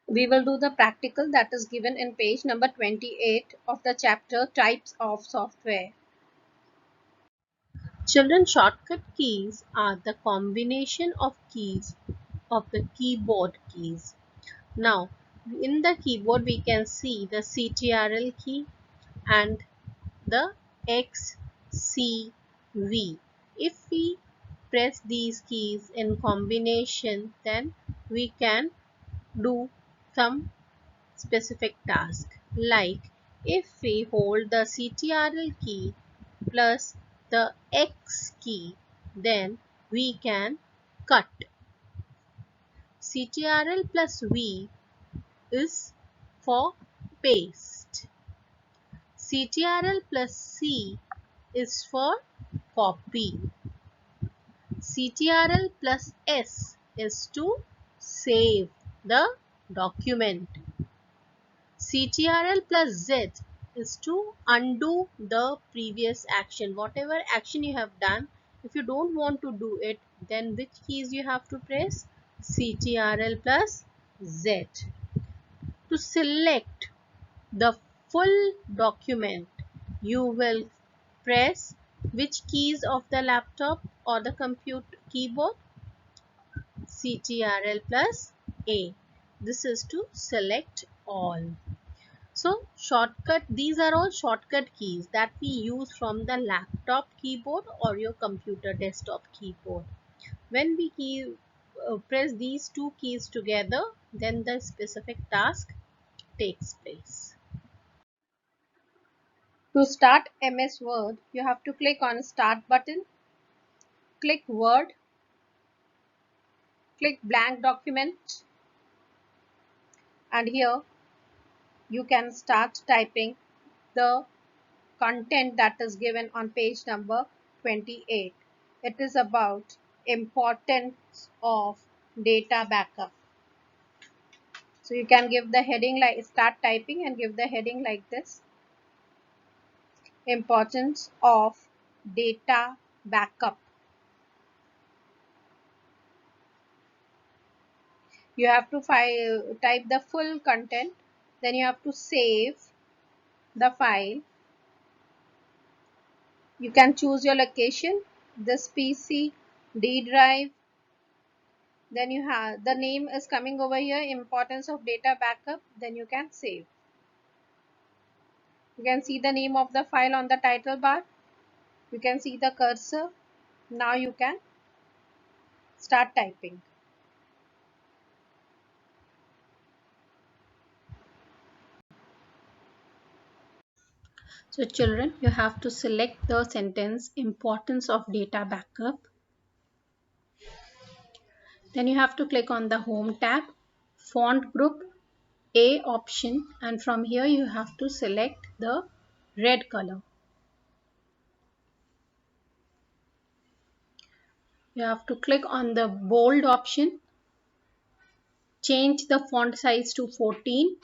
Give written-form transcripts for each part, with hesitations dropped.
We will do the practical that is given in page number 28 of the chapter Types of Software. Children, shortcut keys are the combination of keys of the keyboard keys. Now, in the keyboard we can see the CTRL key and the XCV. If we press these keys in combination, then we can do some specific task. Like if we hold the CTRL key plus the X key, then we can cut. CTRL plus V is for paste. CTRL plus C is for copy. CTRL plus S is to save the document. CTRL plus Z is to undo the previous action. Whatever action you have done, if you don't want to do it, then which keys you have to press? CTRL plus Z. To select the full document, you will press which keys of the laptop or the computer keyboard? CTRL plus A. This is to select all. So these are all shortcut keys that we use from the laptop keyboard or your computer desktop keyboard. When we press these two keys together, then the specific task takes place. To start MS Word, you have to click on Start button, click Word, click Blank Document, and here you can start typing the content that is given on page number 28. It is about importance of data backup. So you can give the heading like, start typing and give the heading like this: importance of data backup. You have to type the full content, then you have to save the file. You can choose your location, this PC, D drive. Then you have the name is coming over here, importance of data backup. Then you can save. You can see the name of the file on the title bar. You can see the cursor. Now you can start typing. So children, you have to select the sentence importance of data backup. Then you have to click on the home tab, font group A option, and from here you have to select the red color. You have to click on the bold option, change the font size to 14,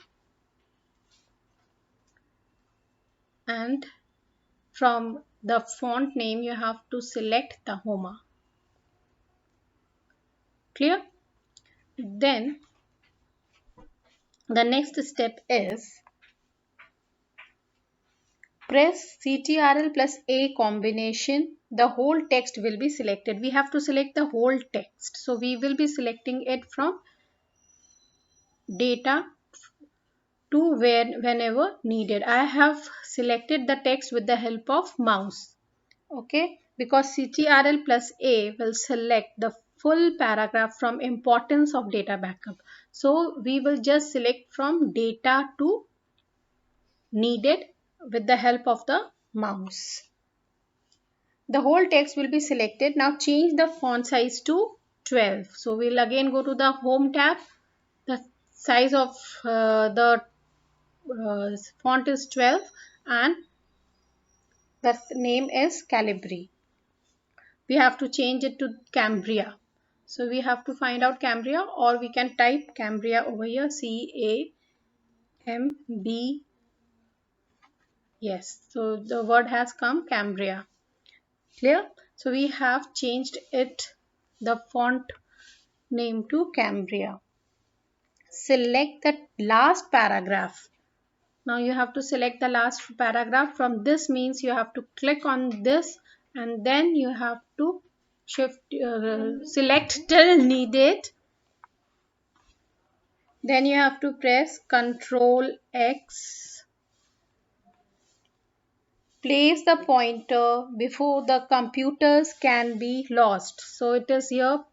and from the font name you have to select Tahoma. Clear? Then the next step is press CTRL plus A combination. The whole text will be selected. We have to select the whole text. So we will be selecting it from data to whenever needed. I have selected the text with the help of mouse. Okay, because CTRL plus A will select the full paragraph from importance of data backup. So we will just select from data to needed with the help of the mouse. The whole text will be selected. Now change the font size to 12. So we'll again go to the home tab. The size of the font is 12 and the name is Calibri. We have to change it to Cambria. So we have to find out Cambria, or we can type Cambria over here, C-A-M-B. Yes, so the word has come, Cambria. Clear? So we have changed it, the font name to Cambria. select the last paragraph. Now you have to select the last paragraph. From this means you have to click on this and then you have to select till needed. Then you have to press Ctrl X. Place the pointer before the computers can be lost. So it is here,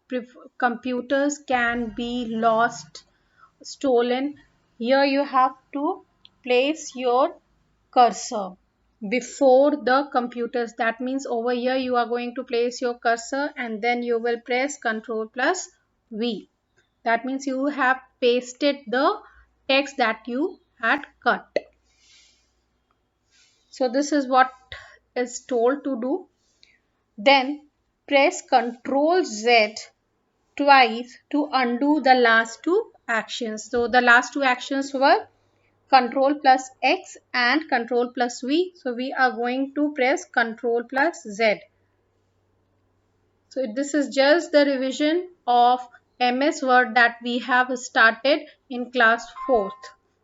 computers can be lost, stolen. Here you have to place your cursor before the computers. That means over here you are going to place your cursor and then you will press Ctrl plus V. That means you have pasted the text that you had cut. So this is what is told to do. Then press Ctrl Z twice to undo the last two actions. So the last two actions were Ctrl plus X and Ctrl plus V. So we are going to press Ctrl plus Z. So this is just the revision of MS Word that we have started in class 4th.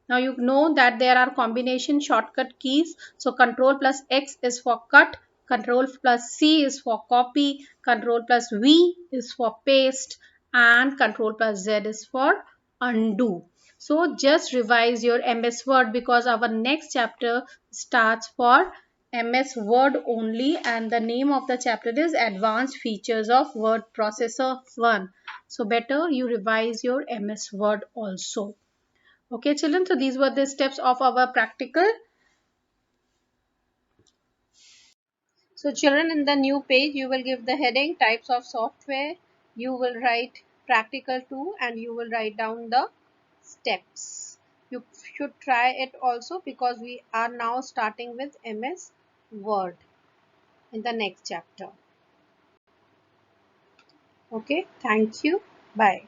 Now you know that there are combination shortcut keys. So Ctrl plus X is for cut, Ctrl plus C is for copy, Ctrl plus V is for paste, and Ctrl plus Z is for undo. So just revise your MS Word because our next chapter starts for MS Word only, and the name of the chapter is Advanced Features of Word Processor 1. So better you revise your MS Word also. Okay children, so these were the steps of our practical. So children, in the new page you will give the heading types of software, you will write practical 2 and you will write down the steps. You should try it also because we are now starting with MS Word in the next chapter. Okay, thank you. Bye.